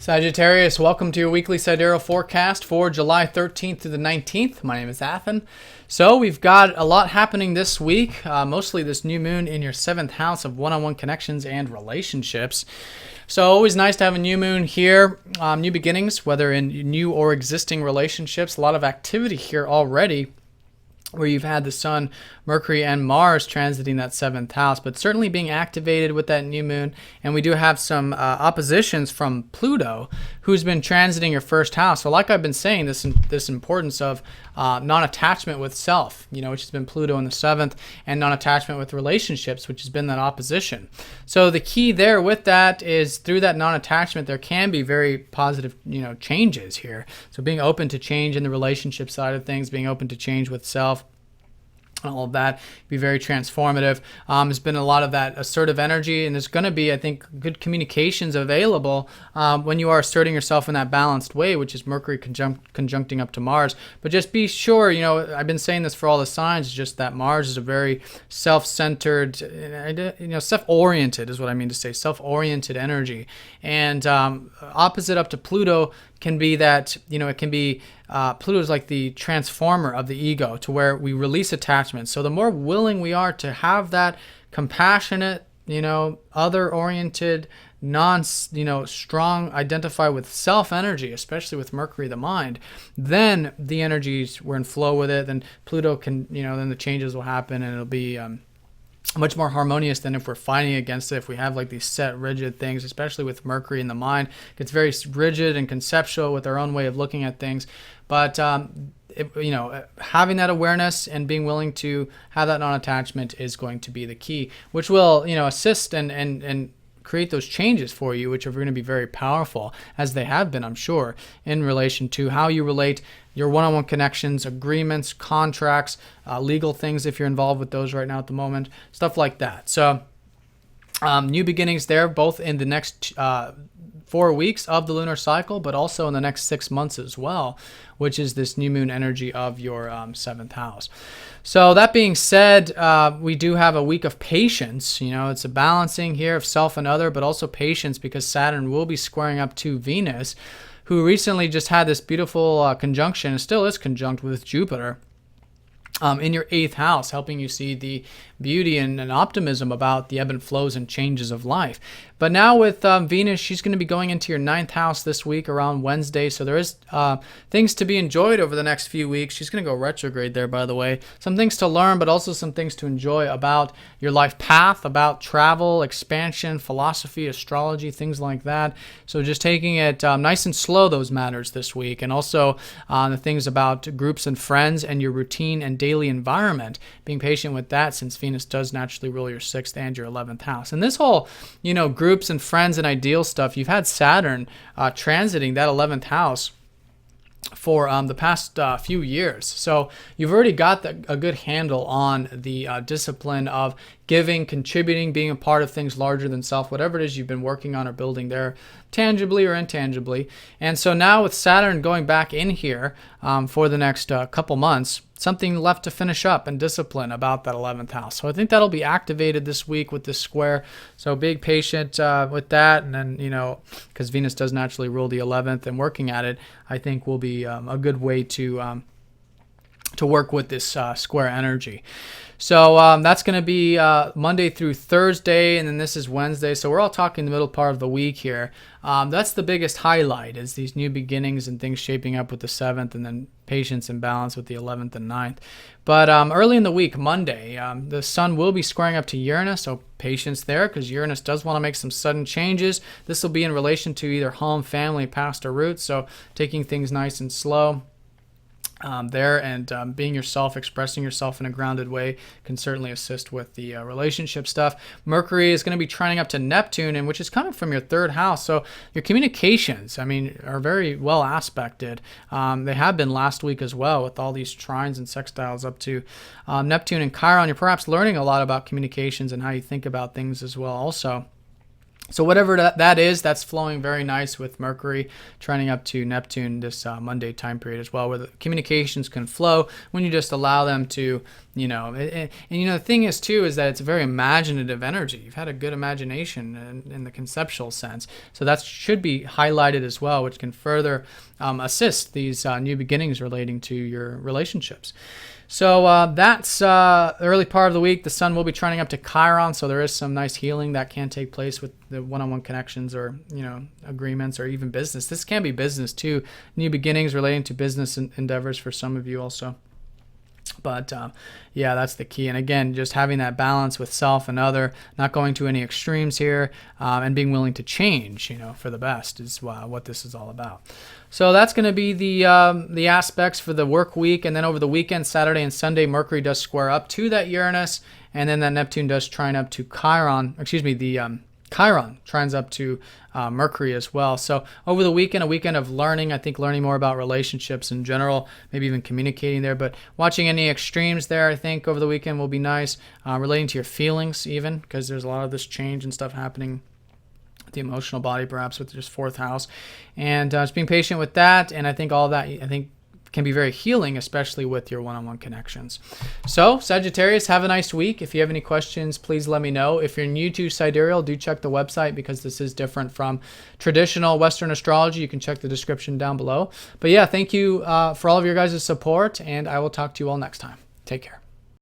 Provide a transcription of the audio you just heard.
Sagittarius, welcome to your weekly sidereal forecast for July 13th to the 19th. My name is Athen. So we've got a lot happening this week, mostly this new moon in your 7th house of one-on-one connections and relationships. So always nice to have a new moon here, new beginnings, whether in new or existing relationships. A lot of activity here already, where you've had the Sun, Mercury, and Mars transiting that 7th house, but certainly being activated with that new moon. And we do have some oppositions from Pluto, who's been transiting your 1st house. So like I've been saying, this importance of non-attachment with self, which has been Pluto in the 7th, and non-attachment with relationships, which has been that opposition. So the key there with that is through that non-attachment, there can be very positive, changes here. So being open to change in the relationship side of things, being open to change with self, all of that be very transformative. There's been a lot of that assertive energy, and there's going to be, I think, good communications available when you are asserting yourself in that balanced way, which is Mercury conjuncting up to Mars. But just be sure, I've been saying this for all the signs, just that Mars is a very self-centered, self-oriented is what I mean to say, self-oriented energy. And opposite up to Pluto can be that, it can be Pluto is like the transformer of the ego, to where we release attachment. So the more willing we are to have that compassionate, other-oriented, strong, identify with self energy, especially with Mercury, the mind, then the energies, we're in flow with it. Then Pluto can, then the changes will happen, and it'll be much more harmonious than if we're fighting against it. If we have like these set rigid things, especially with Mercury in the mind, it gets very rigid and conceptual with our own way of looking at things. But having that awareness and being willing to have that non-attachment is going to be the key, which will assist and create those changes for you, which are going to be very powerful, as they have been, I'm sure, in relation to how you relate your one-on-one connections, agreements, contracts, legal things if you're involved with those right now at the moment, stuff like that. So new beginnings there, both in the next 4 weeks of the lunar cycle, but also in the next 6 months as well, which is this new moon energy of your 7th house. So that being said, we do have a week of patience. It's a balancing here of self and other, but also patience, because Saturn will be squaring up to Venus, who recently just had this beautiful conjunction, and still is conjunct with Jupiter, in your 8th house, helping you see the beauty and optimism about the ebb and flows and changes of life. But now with Venus, she's going to be going into your 9th house this week around Wednesday. So there is things to be enjoyed over the next few weeks. She's going to go retrograde there, by the way. Some things to learn, but also some things to enjoy about your life path, about travel, expansion, philosophy, astrology, things like that. So just taking it nice and slow, those matters this week. And also the things about groups and friends and your routine and daily environment, being patient with that, since Venus does naturally rule your 6th and your 11th house. And this whole, groups and friends and ideal stuff, you've had Saturn transiting that 11th house for the past few years. So you've already got a good handle on the discipline of giving, contributing, being a part of things larger than self, whatever it is you've been working on or building there, tangibly or intangibly. And so now with Saturn going back in here for the next couple months, something left to finish up and discipline about that 11th house. So I think that'll be activated this week with this square. So being patient with that, and then, because Venus does naturally rule the 11th, and working at it, I think will be a good way to work with this square energy. So that's going to be Monday through Thursday, and then this is Wednesday. So we're all talking the middle part of the week here. That's the biggest highlight, is these new beginnings and things shaping up with the 7th, and then patience and balance with the 11th and 9th. But early in the week, Monday, the Sun will be squaring up to Uranus, so patience there, because Uranus does want to make some sudden changes. This will be in relation to either home, family, past, or roots, so taking things nice and slow there, and being yourself, expressing yourself in a grounded way can certainly assist with the relationship stuff. Mercury is going to be trining up to Neptune, and which is coming from your 3rd house. So your communications, are very well aspected. They have been last week as well, with all these trines and sextiles up to Neptune and Chiron. You're perhaps learning a lot about communications and how you think about things as well also. So whatever that is, that's flowing very nice with Mercury trending up to Neptune this Monday time period as well, where the communications can flow when you just allow them to, and the thing is too, is that it's a very imaginative energy. You've had a good imagination in the conceptual sense. So that should be highlighted as well, which can further assist these new beginnings relating to your relationships. So that's the early part of the week. The sun will be trending up to Chiron, so there is some nice healing that can take place with the one-on-one connections or, agreements or even business. This can be business too. New beginnings relating to business endeavors for some of you also. But yeah, that's the key. And again, just having that balance with self and other, not going to any extremes here, and being willing to change, for the best is what this is all about. So that's going to be the aspects for the work week. And then over the weekend, Saturday and Sunday, Mercury does square up to that Uranus, and then that Neptune does trine up to Chiron. Chiron trines up to Mercury as well. So over the weekend, a weekend of learning, I think learning more about relationships in general, maybe even communicating there, but watching any extremes there, I think over the weekend will be nice, relating to your feelings even, because there's a lot of this change and stuff happening, the emotional body perhaps with just fourth house, and just being patient with that. And I think all of that, can be very healing, especially with your one-on-one connections. So Sagittarius, have a nice week. If you have any questions, please let me know. If you're new to Sidereal, do check the website because this is different from traditional Western astrology. You can check the description down below. But yeah, thank you for all of your guys' support, and I will talk to you all next time. Take care.